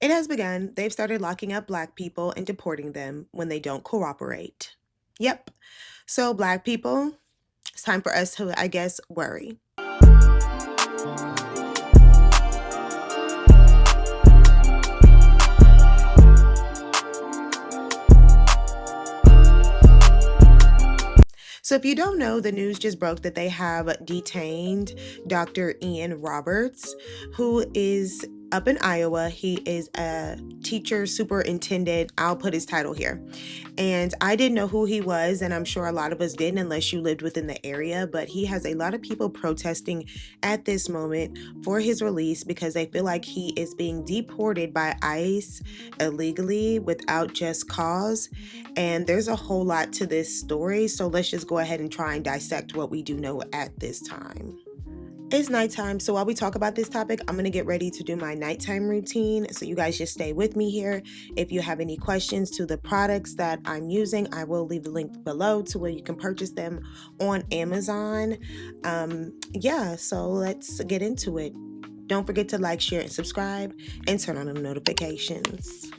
It has begun. They've started locking up Black people and deporting them when they don't cooperate. Yep. So, Black people, it's time for us to, I guess, worry. So, if you don't know, the news just broke that they have detained Dr. Ian Roberts, who is up in Iowa. He is a teacher superintendent. I'll put his title here. And I didn't know who he was, and I'm sure a lot of us didn't unless you lived within the area. But he has a lot of people protesting at this moment for his release because they feel like he is being deported by ICE illegally without just cause. And there's a whole lot to this story, so let's just go ahead and try and dissect what we do know at this time. It's nighttime, so while we talk about this topic, I'm going to get ready to do my nighttime routine. So you guys just stay with me here. If you have any questions to the products that I'm using, I will leave the link below to where you can purchase them on Amazon. Yeah, so let's get into it. Don't forget to like, share, and subscribe, and turn on the notifications.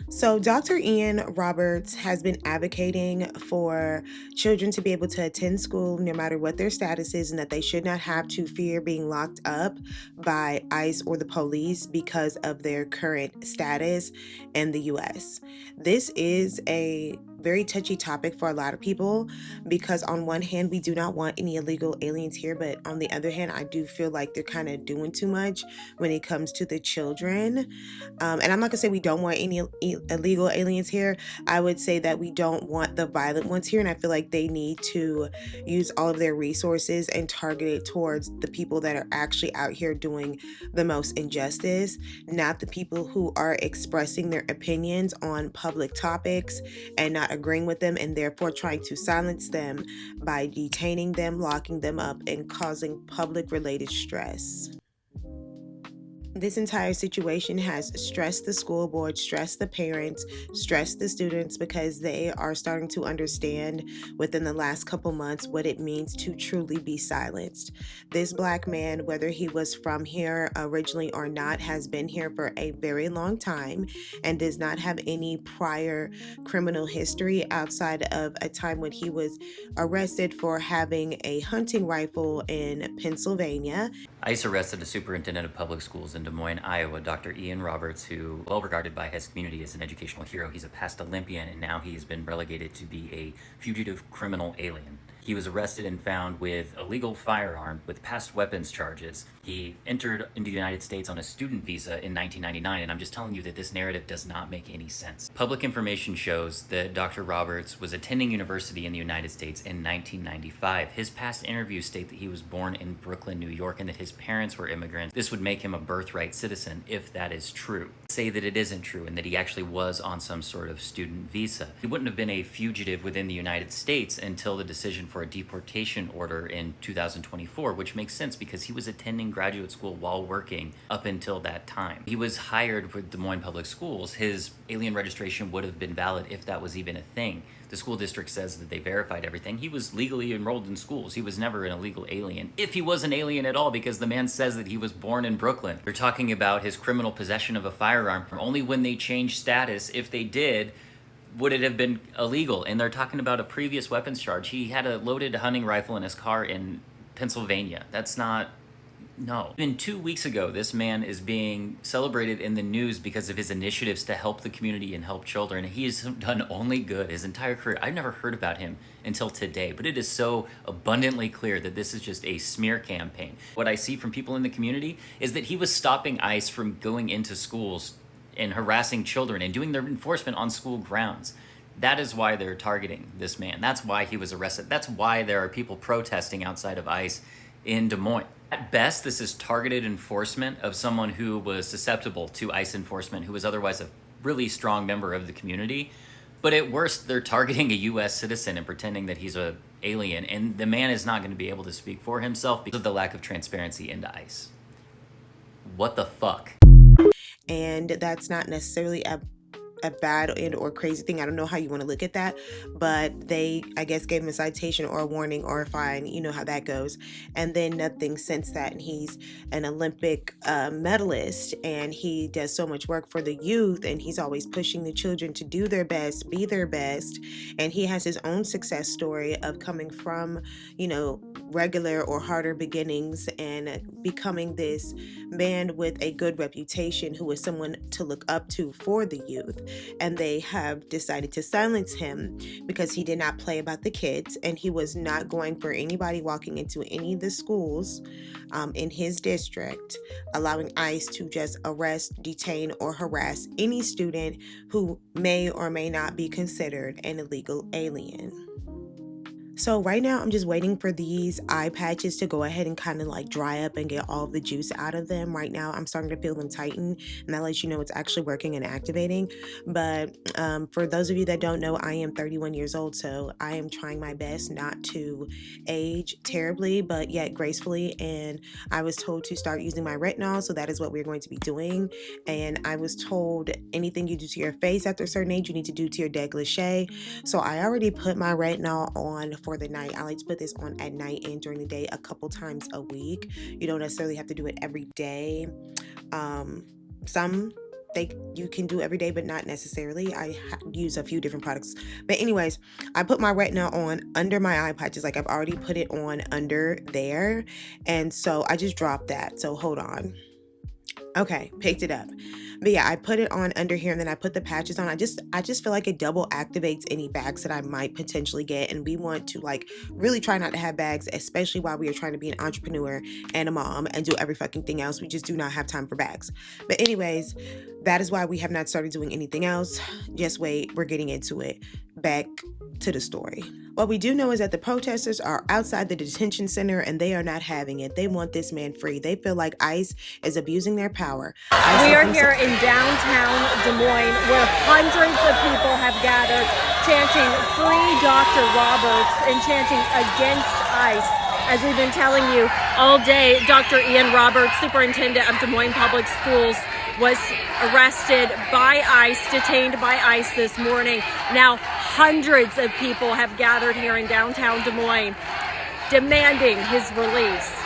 So, Dr. Ian Roberts has been advocating for children to be able to attend school no matter what their status is, and that they should not have to fear being locked up by ICE or the police because of their current status in the US. This is a very touchy topic for a lot of people because, on one hand, we do not want any illegal aliens here, but on the other hand, I do feel like they're kind of doing too much when it comes to the children. And I'm not gonna say we don't want any illegal aliens here. I would say that we don't want the violent ones here, and I feel like they need to use all of their resources and target it towards the people that are actually out here doing the most injustice, not the people who are expressing their opinions on public topics and not agreeing with them, and therefore trying to silence them by detaining them, locking them up, and causing public related stress. This entire situation has stressed the school board, stressed the parents, stressed the students because they are starting to understand within the last couple months what it means to truly be silenced. This Black man, whether he was from here originally or not, has been here for a very long time and does not have any prior criminal history outside of a time when he was arrested for having a hunting rifle in Pennsylvania. ICE arrested the superintendent of public schools in Des Moines, Iowa, Dr. Ian Roberts, who well regarded by his community as an educational hero. He's a past Olympian, and now he has been relegated to be a fugitive criminal alien. He was arrested and found with a legal firearm with past weapons charges. He entered into the United States on a student visa in 1999, and I'm just telling you that this narrative does not make any sense. Public information shows that Dr. Roberts was attending university in the United States in 1995. His past interviews state that he was born in Brooklyn, New York, and that his parents were immigrants. This would make him a birthright citizen if that is true. Say that it isn't true and that he actually was on some sort of student visa. He wouldn't have been a fugitive within the United States until the decision for a deportation order in 2024, which makes sense because he was attending graduate school while working up until that time. He was hired with Des Moines Public Schools. His alien registration would have been valid if that was even a thing. The school district says that they verified everything. He was legally enrolled in schools. He was never an illegal alien, if he was an alien at all, because the man says that he was born in Brooklyn. They're talking about his criminal possession of a firearm. Only when they changed status, if they did, would it have been illegal. And they're talking about a previous weapons charge. He had a loaded hunting rifle in his car in Pennsylvania. That's not... No. Even 2 weeks ago, this man is being celebrated in the news because of his initiatives to help the community and help children. He has done only good his entire career. I've never heard about him until today, but it is so abundantly clear that this is just a smear campaign. What I see from people in the community is that he was stopping ICE from going into schools and harassing children and doing their enforcement on school grounds. That is why they're targeting this man. That's why he was arrested. That's why there are people protesting outside of ICE in Des Moines. At best, this is targeted enforcement of someone who was susceptible to ICE enforcement, who was otherwise a really strong member of the community. But at worst, they're targeting a U.S. citizen and pretending that he's an alien, and the man is not going to be able to speak for himself because of the lack of transparency into ICE. What the fuck? And that's not necessarily a a bad and or crazy thing. I don't know how you want to look at that, but they, I guess, gave him a citation or a warning or a fine. You know how that goes. And then nothing since that. And he's an Olympic medalist, and he does so much work for the youth, and he's always pushing the children to do their best, be their best. And he has his own success story of coming from, regular or harder beginnings and becoming this man with a good reputation who is someone to look up to for the youth. And they have decided to silence him because he did not play about the kids, and he was not going for anybody walking into any of the schools in his district, allowing ICE to just arrest, detain, or harass any student who may or may not be considered an illegal alien. So right now I'm just waiting for these eye patches to go ahead and kind of like dry up and get all of the juice out of them. Right now I'm starting to feel them tighten, and that lets you know it's actually working and activating. But for those of you that don't know, I am 31 years old, so I am trying my best not to age terribly, but yet gracefully. And I was told to start using my retinol, so that is what we're going to be doing. And I was told anything you do to your face after a certain age, you need to do to your décolleté. So I already put my retinol on for the night. I like to put this on at night and during the day a couple times a week. You don't necessarily have to do it every day. You can do every day, but not necessarily. I use a few different products. But anyways, I put my retinol on under my eye patches. Like I've already put it on under there. And so I just dropped that. So hold on. Okay, picked it up. But yeah, I put it on under here, and then I put the patches on. I just feel like it double activates any bags that I might potentially get. And we want to really try not to have bags, especially while we are trying to be an entrepreneur and a mom and do every fucking thing else. We just do not have time for bags. But anyways, that is why we have not started doing anything else. Just wait, we're getting into it. Back to the story. What we do know is that the protesters are outside the detention center, and they are not having it. They want this man free. They feel like ICE is abusing their power. We are here in downtown Des Moines, where hundreds of people have gathered chanting "Free Dr. Roberts" and chanting against ICE. As we've been telling you all day, Dr. Ian Roberts, Superintendent of Des Moines Public Schools, was arrested by ICE, detained by ICE this morning. Now, hundreds of people have gathered here in downtown Des Moines demanding his release.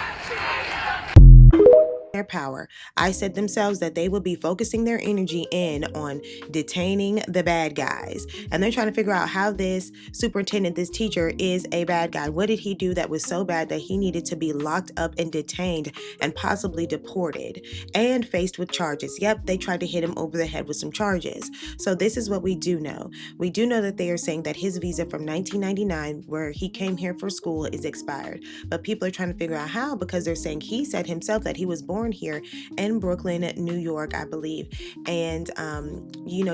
Their power. ICE said themselves that they will be focusing their energy in on detaining the bad guys. And they're trying to figure out how this superintendent, this teacher, is a bad guy. What did he do that was so bad that he needed to be locked up and detained and possibly deported and faced with charges? Yep, they tried to hit him over the head with some charges. So this is what we do know. We do know that they are saying that his visa from 1999, where he came here for school, is expired. But people are trying to figure out how, because they're saying he said himself that he was born here in Brooklyn, New York, I believe, and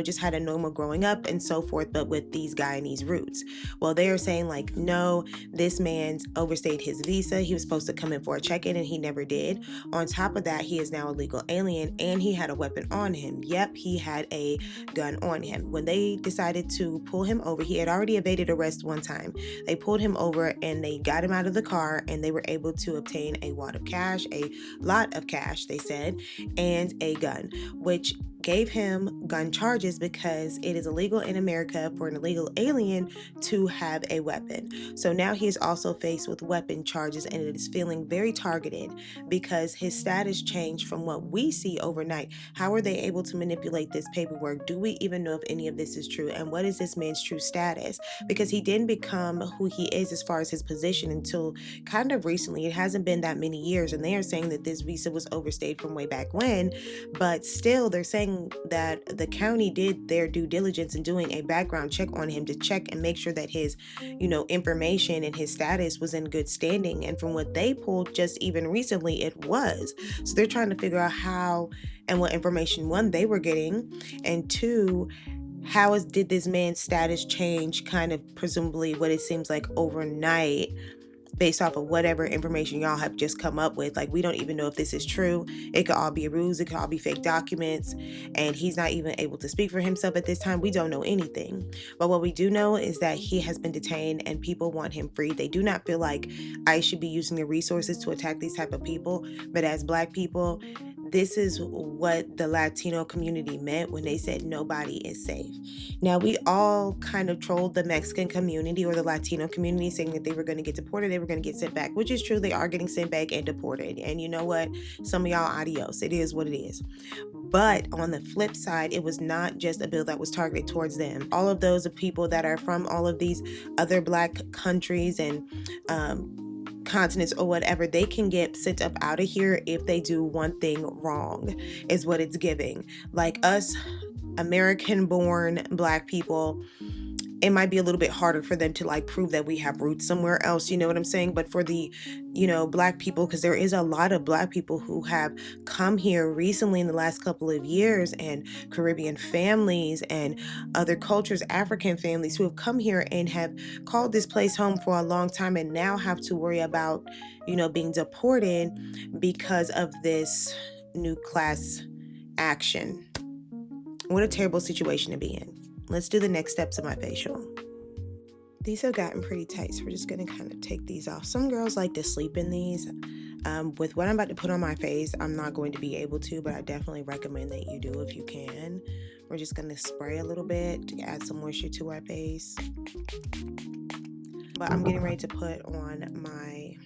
just had a normal growing up and so forth, but with these Guyanese roots. Well, they are saying no, this man's overstayed his visa. He was supposed to come in for a check-in and he never did. On top of that, he is now a legal alien, and he had a weapon on him. Yep, he had a gun on him. When they decided to pull him over, he had already evaded arrest one time. They pulled him over and they got him out of the car, and they were able to obtain a lot of cash, they said, and a gun, which gave him gun charges because it is illegal in America for an illegal alien to have a weapon. So now he is also faced with weapon charges, and it is feeling very targeted because his status changed from what we see overnight. How are they able to manipulate this paperwork? Do we even know if any of this is true? And what is this man's true status? Because he didn't become who he is as far as his position until kind of recently. It hasn't been that many years, and they are saying that this visa was overstayed from way back when, but still they're saying that the county did their due diligence in doing a background check on him to check and make sure that his, information and his status was in good standing. And from what they pulled just even recently, it was. So they're trying to figure out how and what information, one, they were getting, and two, did this man's status change kind of presumably what it seems like overnight, based off of whatever information y'all have just come up with. We don't even know if this is true. It could all be a ruse. It could all be fake documents. And he's not even able to speak for himself at this time. We don't know anything. But what we do know is that he has been detained and people want him free. They do not feel like ICE should be using their resources to attack these type of people. But as Black people, this is what the Latino community meant when they said nobody is safe. Now, we all kind of trolled the Mexican community or the Latino community saying that they were going to get deported, they were going to get sent back, which is true. They are getting sent back and deported. And you know what? Some of y'all, adios. It is what it is. But on the flip side, it was not just a bill that was targeted towards them. All of those people that are from all of these other Black countries and continents or whatever, they can get sent up out of here if they do one thing wrong, is what it's giving. Like us American born Black people, it might be a little bit harder for them to like prove that we have roots somewhere else, you know what I'm saying? But for the, Black people, because there is a lot of Black people who have come here recently in the last couple of years, and Caribbean families and other cultures, African families who have come here and have called this place home for a long time and now have to worry about, being deported because of this new class action. What a terrible situation to be in. Let's do the next steps of my facial. These have gotten pretty tight, so we're just going to kind of take these off. Some girls like to sleep in these. With what I'm about to put on my face, I'm not going to be able to, but I definitely recommend that you do if you can. We're just going to spray a little bit to add some moisture to our face. But I'm getting ready to put on my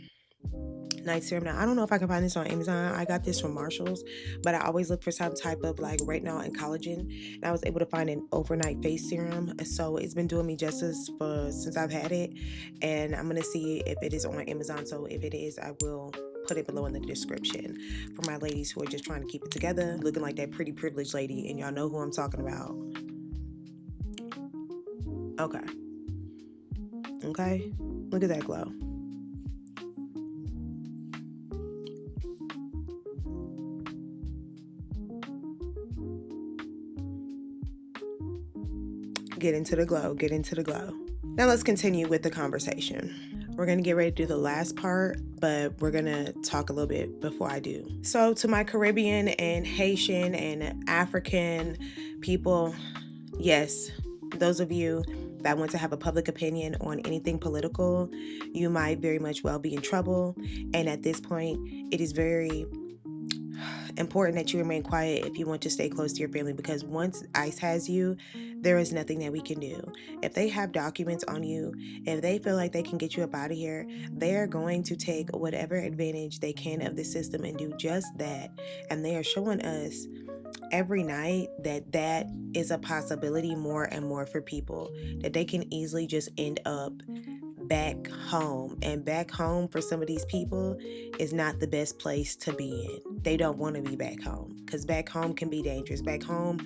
night serum. Now, I don't know if I can find this on Amazon. I got this from Marshall's, but I always look for some type of like retinol and collagen, and I was able to find an overnight face serum. So it's been doing me justice since I've had it, and I'm gonna see if it is on Amazon. So if it is, I will put it below in the description for my ladies who are just trying to keep it together, looking like that pretty privileged lady, and y'all know who I'm talking about. Okay, look at that glow. Get into the glow. Now let's continue with the conversation. We're going to get ready to do the last part, but we're going to talk a little bit before I do. So to my Caribbean and Haitian and African people, yes, those of you that want to have a public opinion on anything political, you might very much well be in trouble. And at this point, it is very important that you remain quiet if you want to stay close to your family, because once ICE has you, there is nothing that we can do. If they have documents on you, if they feel like they can get you up out of here, they are going to take whatever advantage they can of the system and do just that. And they are showing us every night that is a possibility more and more for people, that they can easily just end up back home. And back home for some of these people is not the best place to be in. They don't want to be back home, because back home can be dangerous. Back home,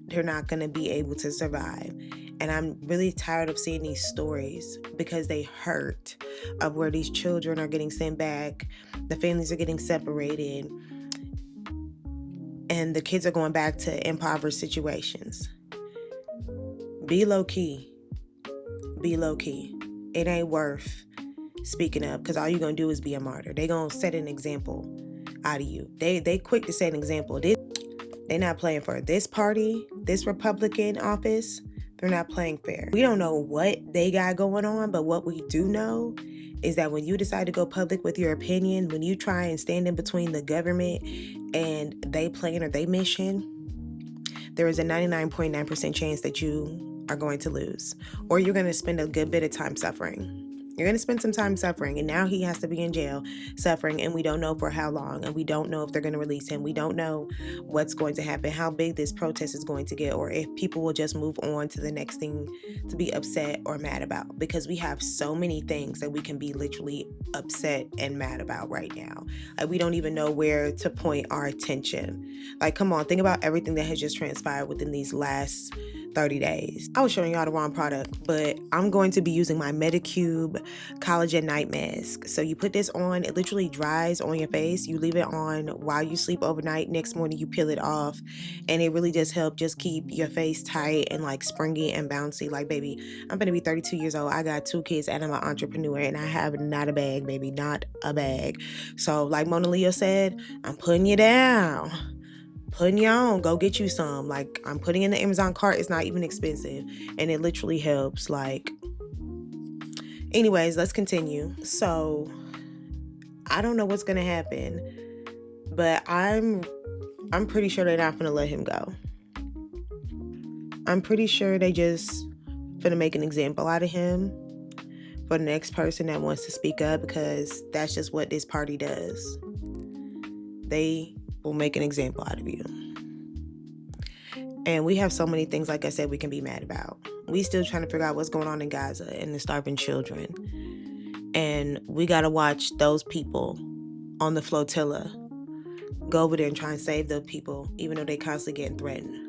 they're not going to be able to survive. And I'm really tired of seeing these stories, because they hurt, of where these children are getting sent back, the families are getting separated, and the kids are going back to impoverished situations. Be low key. It ain't worth speaking up, because all you're going to do is be a martyr. They going to set an example out of you. They quick to set an example. They're not playing for this party, this Republican office. They're not playing fair. We don't know what they got going on, but what we do know is that when you decide to go public with your opinion, when you try and stand in between the government and they plan or they mission, there is a 99.9% chance that you are going to lose, or you're going to spend a good bit of time suffering. You're going to spend some time suffering, and now he has to be in jail suffering, and we don't know for how long, and we don't know if they're going to release him. We don't know what's going to happen, how big this protest is going to get, or if people will just move on to the next thing to be upset or mad about, because we have so many things that we can be literally upset and mad about right now. Like, we don't even know where to point our attention. Like, come on, think about everything that has just transpired within these last 30 days. I was showing y'all the wrong product, but I'm going to be using my Medicube Collagen Night Mask. So you put this on, it literally dries on your face. You leave it on while you sleep overnight. Next morning, you peel it off, and it really does help just keep your face tight and like springy and bouncy. Like, baby, I'm gonna be 32 years old. I got 2 kids and I'm an entrepreneur, and I have not a bag, baby, not a bag. So like Mona Leo said, I'm putting you down. Putting you on, go get you some. Like, I'm putting in the Amazon cart. It's not even expensive, and it literally helps. Like, anyways, let's continue. So I don't know what's gonna happen, but I'm I'm pretty sure they're not going to let him go. I'm pretty sure they just gonna make an example out of him for the next person that wants to speak up, because that's just what this party does. They will make an example out of you. And we have so many things, like I said, we can be mad about. We still trying to figure out what's going on in Gaza and the starving children. And we got to watch those people on the flotilla go over there and try and save those people, even though they constantly getting threatened.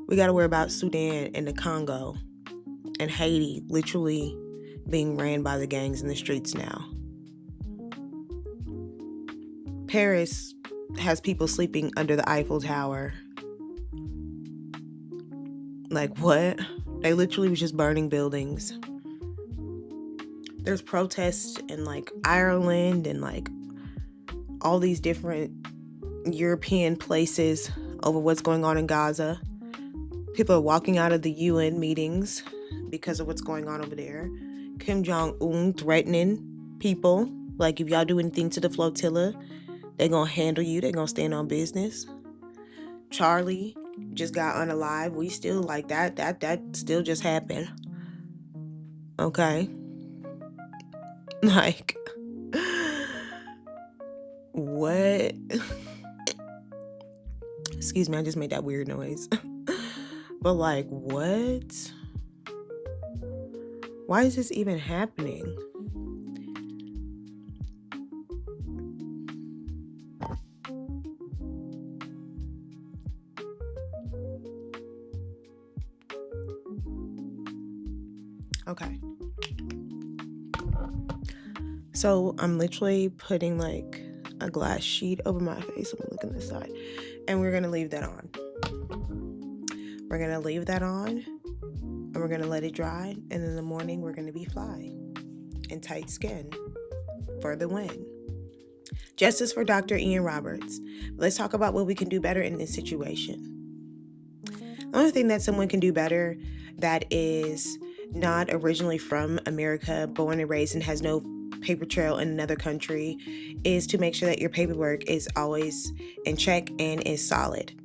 We got to worry about Sudan and the Congo and Haiti literally being ran by the gangs in the streets now. Paris has people sleeping under the Eiffel Tower. Like, what? They literally was just burning buildings. There's protests in like Ireland and like all these different European places over what's going on in Gaza. People are walking out of the UN meetings because of what's going on over there. Kim Jong-un threatening people, like, if y'all do anything to the flotilla, they're gonna handle you, they're gonna stand on business. Charlie just got unalive. We still like that still just happened. Okay. Like, what? Excuse me, I just made that weird noise. But like, what? Why is this even happening? Okay. So I'm literally putting like a glass sheet over my face. I'm looking this side. And we're going to leave that on. We're going to leave that on. And we're going to let it dry. And in the morning, we're going to be fly in tight skin for the win. Justice for Dr. Ian Roberts. Let's talk about what we can do better in this situation. The only thing that someone can do better that is not originally from America, born and raised, and has no paper trail in another country, is to make sure that your paperwork is always in check and is solid.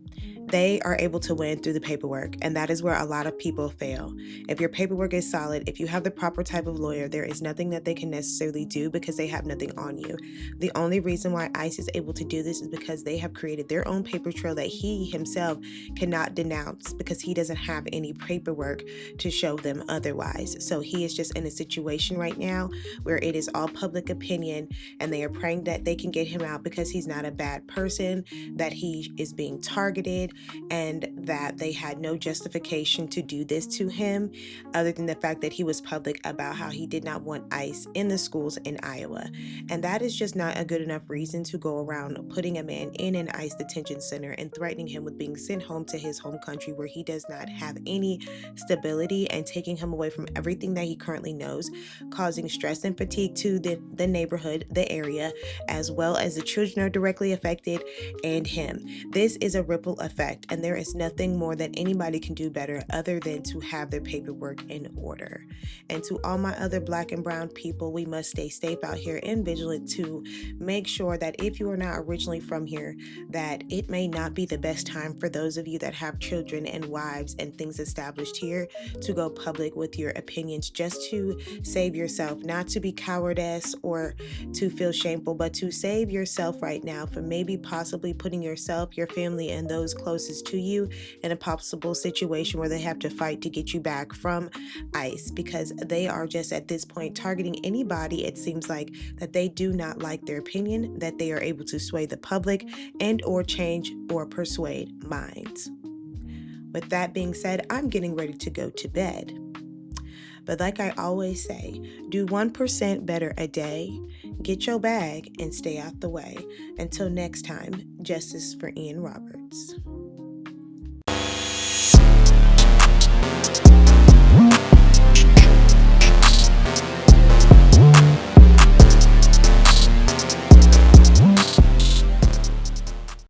They are able to win through the paperwork, and that is where a lot of people fail. If your paperwork is solid, if you have the proper type of lawyer, there is nothing that they can necessarily do because they have nothing on you. The only reason why ICE is able to do this is because they have created their own paper trail that he himself cannot denounce because he doesn't have any paperwork to show them otherwise. So he is just in a situation right now where it is all public opinion, and they are praying that they can get him out because he's not a bad person, that he is being targeted, and that they had no justification to do this to him other than the fact that he was public about how he did not want ICE in the schools in Iowa. And that is just not a good enough reason to go around putting a man in an ICE detention center and threatening him with being sent home to his home country where he does not have any stability, and taking him away from everything that he currently knows, causing stress and fatigue to the neighborhood, the area, as well as the children are directly affected and him. This is a ripple effect, and there is nothing more that anybody can do better other than to have their paperwork in order. And to all my other Black and brown people, we must stay safe out here and vigilant to make sure that if you are not originally from here, that it may not be the best time for those of you that have children and wives and things established here to go public with your opinions, just to save yourself, not to be cowardice or to feel shameful, but to save yourself right now from maybe possibly putting yourself, your family, and those closest to you in a possible situation where they have to fight to get you back from ICE, because they are just at this point targeting anybody, it seems like, that they do not like their opinion, that they are able to sway the public and or change or persuade minds. With that being said, I'm getting ready to go to bed. But like I always say, do 1% better a day, get your bag, and stay out the way. Until next time, justice for Ian Roberts.